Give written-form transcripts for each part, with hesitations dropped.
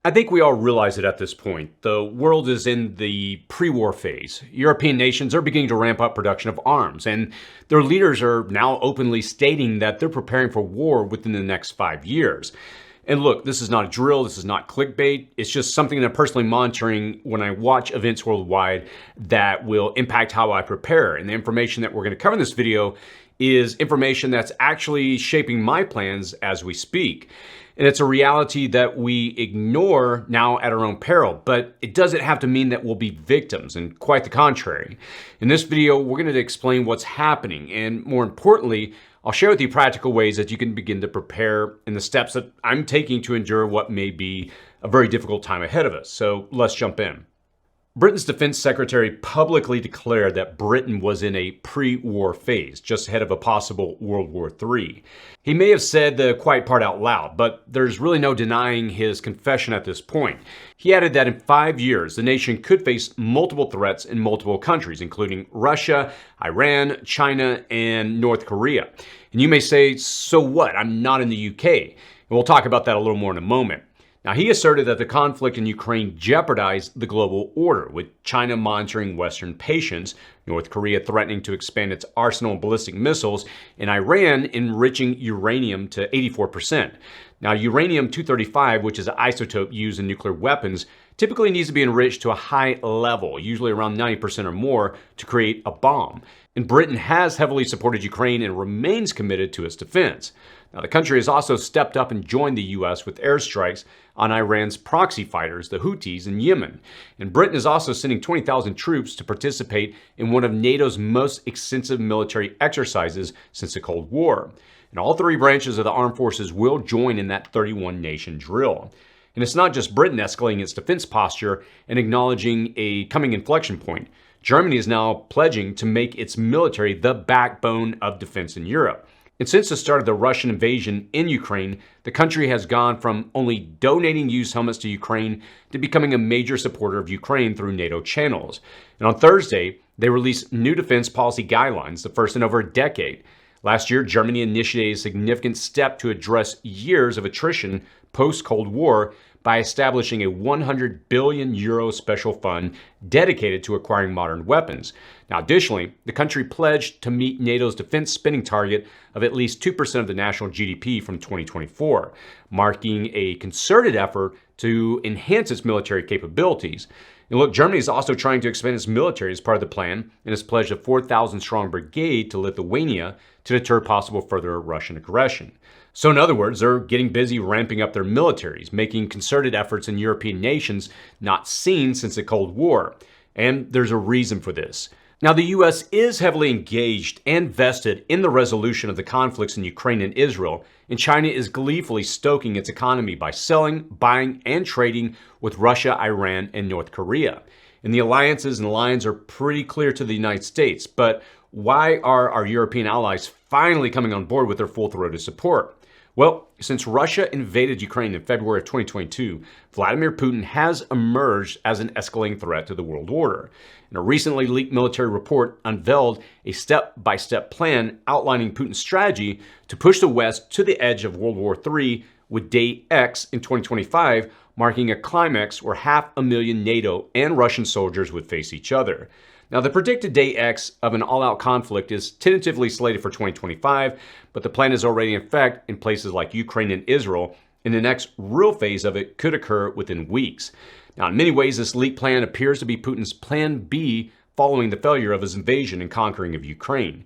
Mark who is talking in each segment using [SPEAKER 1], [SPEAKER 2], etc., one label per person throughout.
[SPEAKER 1] I think we all realize it at this point. The world is in the pre-war phase. European nations are beginning to ramp up production of arms, and their leaders are now openly stating that they're preparing for war within the next 5 years. And look, this is not a drill, this is not clickbait. It's just something that I'm personally monitoring when I watch events worldwide that will impact how I prepare. And the information that we're going to cover in this video is information that's actually shaping my plans as we speak. And it's a reality that we ignore now at our own peril, but it doesn't have to mean that we'll be victims, and quite the contrary. In this video, we're going to explain what's happening, and more importantly, I'll share with you practical ways that you can begin to prepare and the steps that I'm taking to endure what may be a very difficult time ahead of us. So let's jump in. Britain's defense secretary publicly declared that Britain was in a pre-war phase, just ahead of a possible World War III. He may have said the quiet part out loud, but there's really no denying his confession at this point. He added that in 5 years, the nation could face multiple threats in multiple countries, including Russia, Iran, China, and North Korea. And you may say, so what? I'm not in the UK. And we'll talk about that a little more in a moment. Now, he asserted that the conflict in Ukraine jeopardized the global order, with China monitoring Western patience, North Korea threatening to expand its arsenal of ballistic missiles, and Iran enriching uranium to 84%. Now, uranium-235, which is an isotope used in nuclear weapons, typically needs to be enriched to a high level, usually around 90% or more, to create a bomb. And Britain has heavily supported Ukraine and remains committed to its defense. Now, the country has also stepped up and joined the U.S. with airstrikes on Iran's proxy fighters, the Houthis, in Yemen. And Britain is also sending 20,000 troops to participate in one of NATO's most extensive military exercises since the Cold War. And all three branches of the armed forces will join in that 31-nation drill. And it's not just Britain escalating its defense posture and acknowledging a coming inflection point. Germany is now pledging to make its military the backbone of defense in Europe. And since the start of the Russian invasion in Ukraine, the country has gone from only donating used helmets to Ukraine to becoming a major supporter of Ukraine through NATO channels. And on Thursday, they released new defense policy guidelines, the first in over a decade. Last year, Germany initiated a significant step to address years of attrition post-Cold War by establishing a 100 billion euro special fund dedicated to acquiring modern weapons. Now, additionally, the country pledged to meet NATO's defense spending target of at least 2% of the national GDP from 2024, marking a concerted effort to enhance its military capabilities. And look, Germany is also trying to expand its military as part of the plan and has pledged a 4,000-strong brigade to Lithuania to deter possible further Russian aggression. So in other words, they're getting busy ramping up their militaries, making concerted efforts in European nations not seen since the Cold War. And there's a reason for this. Now, the U.S. is heavily engaged and vested in the resolution of the conflicts in Ukraine and Israel, and China is gleefully stoking its economy by selling, buying, and trading with Russia, Iran, and North Korea. And the alliances and lines are pretty clear to the United States, but why are our European allies finally coming on board with their full-throated support? Well, since Russia invaded Ukraine in February of 2022, Vladimir Putin has emerged as an escalating threat to the world order. And a recently leaked military report unveiled a step-by-step plan outlining Putin's strategy to push the West to the edge of World War III, with Day X in 2025 marking a climax where 500,000 NATO and Russian soldiers would face each other. Now, the predicted Day X of an all-out conflict is tentatively slated for 2025, but the plan is already in effect in places like Ukraine and Israel, and the next real phase of it could occur within weeks. Now, in many ways, this leaked plan appears to be Putin's plan B following the failure of his invasion and conquering of Ukraine.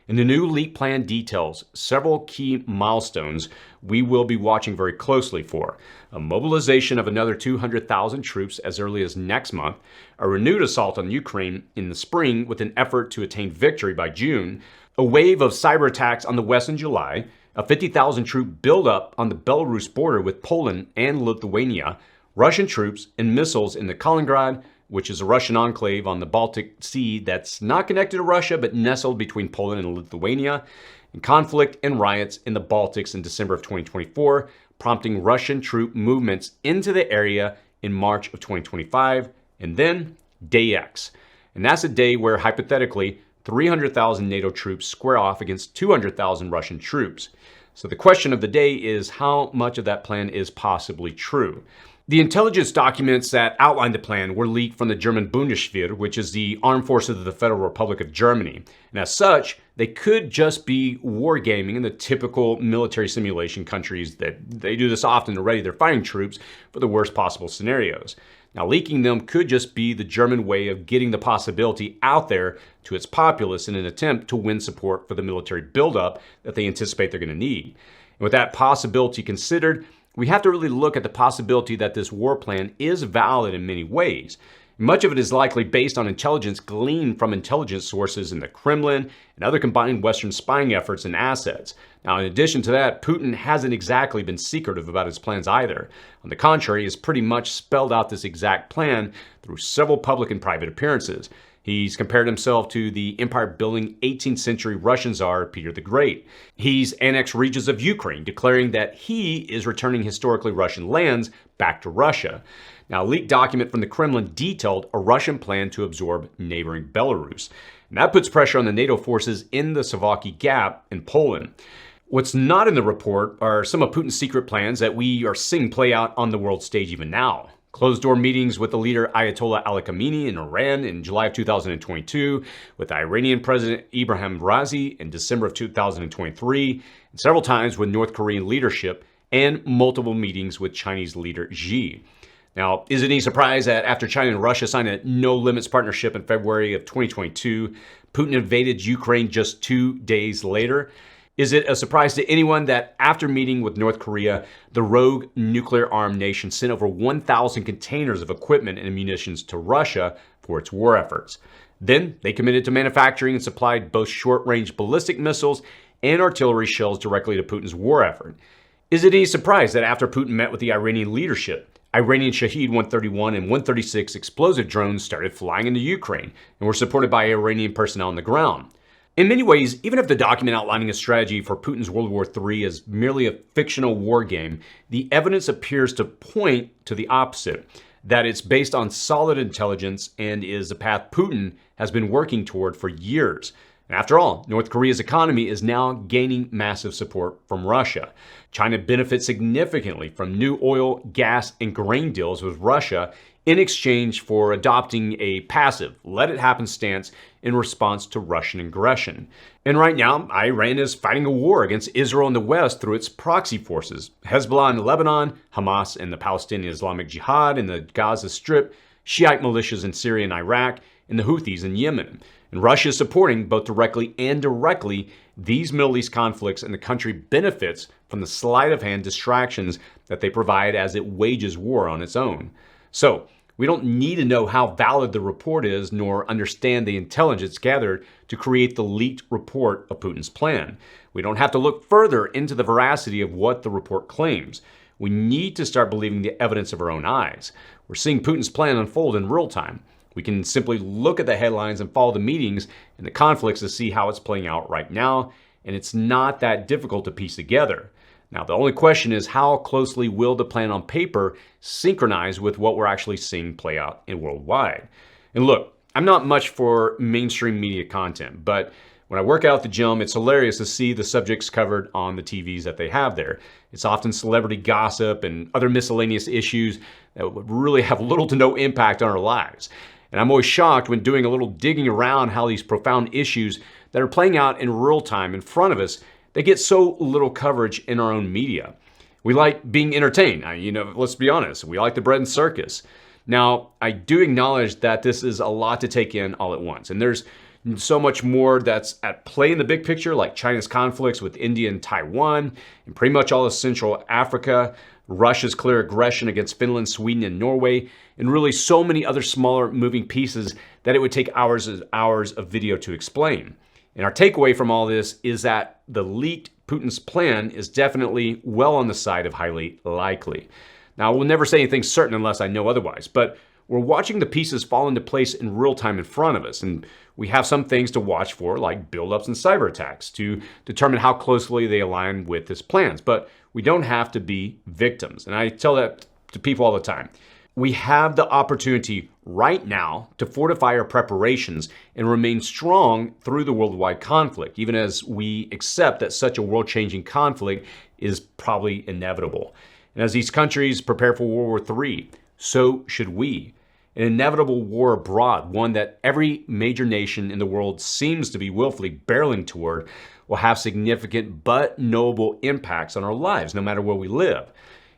[SPEAKER 1] And the new leaked plan details several key milestones we will be watching very closely for. A mobilization of another 200,000 troops as early as next month, a renewed assault on Ukraine in the spring with an effort to attain victory by June, a wave of cyber attacks on the West in July, a 50,000 troop buildup on the Belarus border with Poland and Lithuania, Russian troops and missiles in the Kaliningrad, which is a Russian enclave on the Baltic Sea that's not connected to Russia but nestled between Poland and Lithuania, and conflict and riots in the Baltics in December of 2024, prompting Russian troop movements into the area in March of 2025, and then Day X. And that's a day where, hypothetically, 300,000 NATO troops square off against 200,000 Russian troops. So the question of the day is how much of that plan is possibly true. The intelligence documents that outlined the plan were leaked from the German Bundeswehr, which is the armed forces of the Federal Republic of Germany. And as such, they could just be wargaming in the typical military simulation countries that they do this often to ready their fighting troops for the worst possible scenarios. Now, leaking them could just be the German way of getting the possibility out there to its populace in an attempt to win support for the military buildup that they anticipate they're going to need. And with that possibility considered, we have to really look at the possibility that this war plan is valid in many ways. Much of it is likely based on intelligence gleaned from intelligence sources in the Kremlin and other combined Western spying efforts and assets. Now, in addition to that, Putin hasn't exactly been secretive about his plans either. On the contrary, he has pretty much spelled out this exact plan through several public and private appearances. He's compared himself to the empire-building 18th century Russian Tsar Peter the Great. He's annexed regions of Ukraine, declaring that he is returning historically Russian lands back to Russia. Now, a leaked document from the Kremlin detailed a Russian plan to absorb neighboring Belarus. And that puts pressure on the NATO forces in the Suwałki Gap in Poland. What's not in the report are some of Putin's secret plans that we are seeing play out on the world stage even now. Closed-door meetings with the leader Ayatollah Ali Khamenei in Iran in July of 2022, with Iranian President Ibrahim Raisi in December of 2023, and several times with North Korean leadership, and multiple meetings with Chinese leader Xi. Now, is it any surprise that after China and Russia signed a no-limits partnership in February of 2022, Putin invaded Ukraine just 2 days later? Is it a surprise to anyone that after meeting with North Korea, the rogue nuclear-armed nation sent over 1,000 containers of equipment and munitions to Russia for its war efforts? Then they committed to manufacturing and supplied both short-range ballistic missiles and artillery shells directly to Putin's war effort. Is it any surprise that after Putin met with the Iranian leadership, Iranian Shahed 131 and 136 explosive drones started flying into Ukraine and were supported by Iranian personnel on the ground? In many ways, even if the document outlining a strategy for Putin's World War III is merely a fictional war game, the evidence appears to point to the opposite, that it's based on solid intelligence and is a path Putin has been working toward for years. And after all, North Korea's economy is now gaining massive support from Russia. China benefits significantly from new oil, gas, and grain deals with Russia in exchange for adopting a passive, let-it-happen stance in response to Russian aggression. And right now, Iran is fighting a war against Israel in the West through its proxy forces, Hezbollah in Lebanon, Hamas and the Palestinian Islamic Jihad in the Gaza Strip, Shiite militias in Syria and Iraq, and the Houthis in Yemen. And Russia is supporting, both directly and indirectly, these Middle East conflicts, and the country benefits from the sleight-of-hand distractions that they provide as it wages war on its own. So, we don't need to know how valid the report is, nor understand the intelligence gathered to create the leaked report of Putin's plan. We don't have to look further into the veracity of what the report claims. We need to start believing the evidence of our own eyes. We're seeing Putin's plan unfold in real time. We can simply look at the headlines and follow the meetings and the conflicts to see how it's playing out right now, and it's not that difficult to piece together. Now, the only question is, how closely will the plan on paper synchronize with what we're actually seeing play out in worldwide? And look, I'm not much for mainstream media content, but when I work out at the gym, it's hilarious to see the subjects covered on the TVs that they have there. It's often celebrity gossip and other miscellaneous issues that would really have little to no impact on our lives. And I'm always shocked when doing a little digging around how these profound issues that are playing out in real time in front of us, they get so little coverage in our own media. We like being entertained. Let's be honest. We like the bread and circus. Now, I do acknowledge that this is a lot to take in all at once. And there's so much more that's at play in the big picture, like China's conflicts with India and Taiwan, and pretty much all of Central Africa, Russia's clear aggression against Finland, Sweden, and Norway, and really so many other smaller moving pieces that it would take hours and hours of video to explain. And our takeaway from all this is that the leaked Putin's plan is definitely well on the side of highly likely. Now, we'll never say anything certain unless I know otherwise, but we're watching the pieces fall into place in real time in front of us, and we have some things to watch for, like buildups and cyber attacks, to determine how closely they align with his plans. But we don't have to be victims, and I tell that to people all the time. We have the opportunity right now to fortify our preparations and remain strong through the worldwide conflict, even as we accept that such a world-changing conflict is probably inevitable. And as these countries prepare for World War III, so should we. An inevitable war abroad, one that every major nation in the world seems to be willfully barreling toward, will have significant but knowable impacts on our lives, no matter where we live.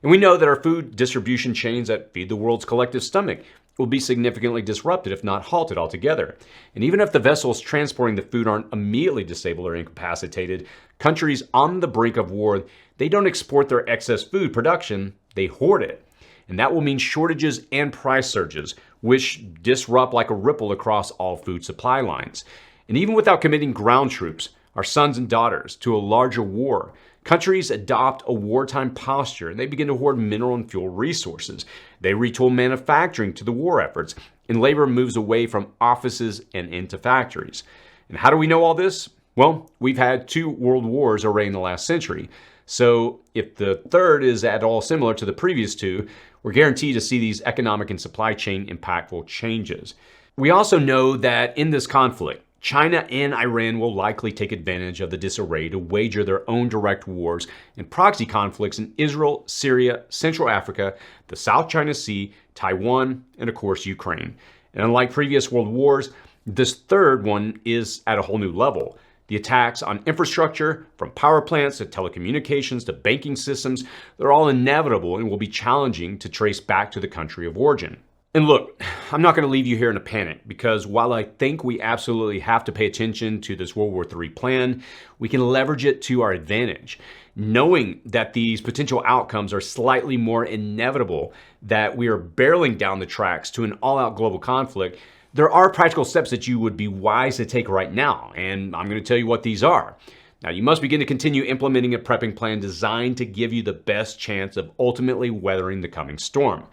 [SPEAKER 1] And we know that our food distribution chains that feed the world's collective stomach will be significantly disrupted, if not halted altogether. And even if the vessels transporting the food aren't immediately disabled or incapacitated, countries on the brink of war, they don't export their excess food production, they hoard it. And that will mean shortages and price surges, which disrupt like a ripple across all food supply lines. And even without committing ground troops, our sons and daughters, to a larger war, countries adopt a wartime posture and they begin to hoard mineral and fuel resources. They retool manufacturing to the war efforts, and labor moves away from offices and into factories. And how do we know all this? Well, we've had 2 world wars already in the last century. So if the third is at all similar to the previous 2, we're guaranteed to see these economic and supply chain impactful changes. We also know that in this conflict, China and Iran will likely take advantage of the disarray to wager their own direct wars and proxy conflicts in Israel, Syria, Central Africa, the South China Sea, Taiwan, and of course, Ukraine. And unlike previous world wars, this third one is at a whole new level. The attacks on infrastructure, from power plants to telecommunications to banking systems, they're all inevitable and will be challenging to trace back to the country of origin. And look, I'm not going to leave you here in a panic, because while I think we absolutely have to pay attention to this World War III plan, we can leverage it to our advantage. Knowing that these potential outcomes are slightly more inevitable, that we are barreling down the tracks to an all-out global conflict, there are practical steps that you would be wise to take right now, and I'm going to tell you what these are. Now, you must begin to continue implementing a prepping plan designed to give you the best chance of ultimately weathering the coming storm.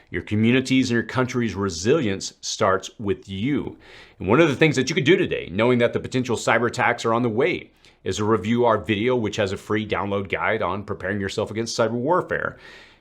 [SPEAKER 1] Your community's and your country's resilience starts with you. And one of the things that you could do today, knowing that the potential cyber attacks are on the way, is to review our video, which has a free download guide on preparing yourself against cyber warfare.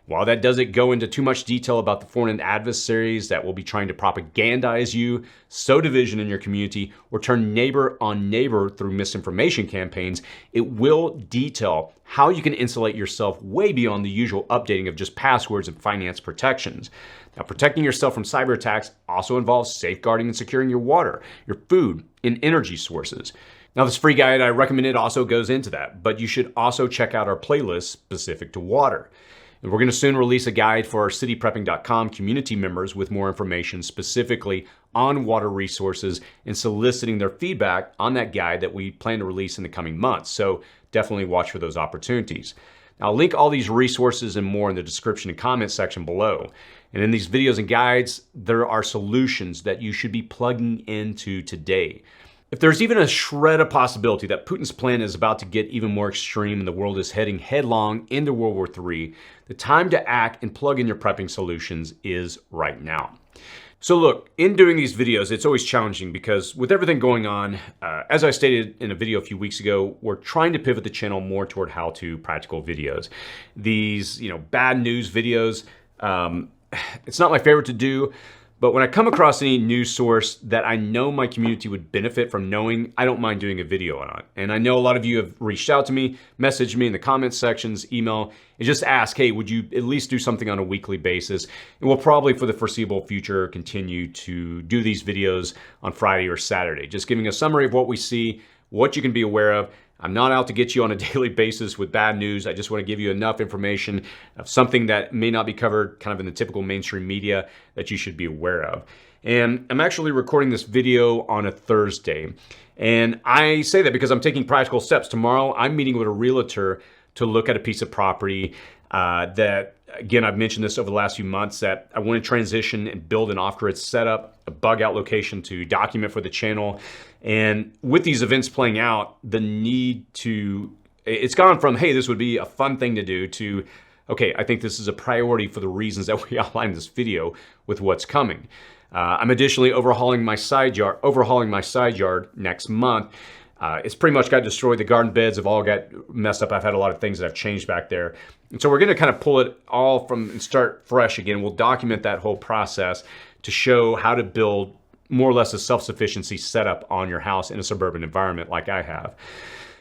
[SPEAKER 1] While that doesn't go into too much detail about the foreign adversaries that will be trying to propagandize you, sow division in your community, or turn neighbor on neighbor through misinformation campaigns, it will detail how you can insulate yourself way beyond the usual updating of just passwords and finance protections. Now, protecting yourself from cyber attacks also involves safeguarding and securing your water, your food, and energy sources. Now, this free guide, I recommend it also goes into that, but you should also check out our playlist specific to water. And we're going to soon release a guide for our cityprepping.com community members with more information specifically on water resources and soliciting their feedback on that guide that we plan to release in the coming months. So definitely watch for those opportunities. Now, I'll link all these resources and more in the description and comment section below. And in these videos and guides, there are solutions that you should be plugging into today. If there's even a shred of possibility that Putin's plan is about to get even more extreme and the world is heading headlong into World War III, the time to act and plug in your prepping solutions is right now. So look, in doing these videos, it's always challenging because with everything going on, as I stated in a video a few weeks ago, we're trying to pivot the channel more toward how-to practical videos. These, bad news videos, it's not my favorite to do. But when I come across any news source that I know my community would benefit from knowing, I don't mind doing a video on it. And I know a lot of you have reached out to me, messaged me in the comments sections, email, and just ask, hey, would you at least do something on a weekly basis? And we'll probably for the foreseeable future continue to do these videos on Friday or Saturday, just giving a summary of what we see, what you can be aware of. I'm not out to get you on a daily basis with bad news. I just want to give you enough information of something that may not be covered kind of in the typical mainstream media that you should be aware of. And I'm actually recording this video on a Thursday. And I say that because I'm taking practical steps. Tomorrow, I'm meeting with a realtor to look at a piece of property that, again, I've mentioned this over the last few months, that I want to transition and build an off-grid setup, a bug out location to document for the channel. And with these events playing out, the need to, it's gone from, hey, this would be a fun thing to do to, okay, I think this is a priority for the reasons that we outlined in this video with what's coming. I'm additionally overhauling my side yard next month. It's pretty much got destroyed. The garden beds have all got messed up. I've had a lot of things that I've changed back there. And so we're going to kind of pull it all from and start fresh again. We'll document that whole process to show how to build more or less a self-sufficiency setup on your house in a suburban environment like I have.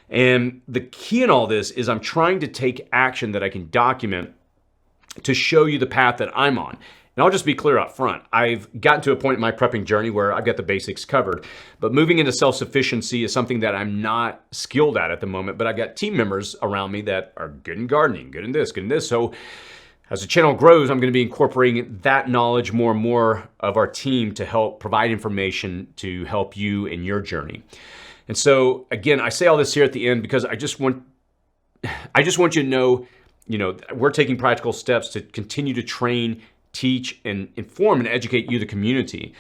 [SPEAKER 1] And the key in all this is I'm trying to take action that I can document to show you the path that I'm on. And I'll just be clear up front. I've gotten to a point in my prepping journey where I've got the basics covered, but moving into self-sufficiency is something that I'm not skilled at the moment, but I've got team members around me that are good in gardening, good in this, good in this. So as the channel grows, I'm going to be incorporating that knowledge more and more of our team to help provide information to help you in your journey. And so again, I say all this here at the end because I just want you to know, we're taking practical steps to continue to train, teach, and inform and educate you, the community.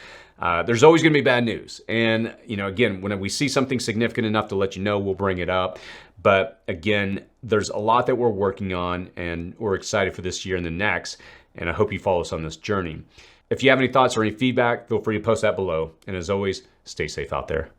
[SPEAKER 1] There's always going to be bad news. And, again, when we see something significant enough to let you know, we'll bring it up. But again, there's a lot that we're working on, and we're excited for this year and the next. And I hope you follow us on this journey. If you have any thoughts or any feedback, feel free to post that below. And as always, stay safe out there.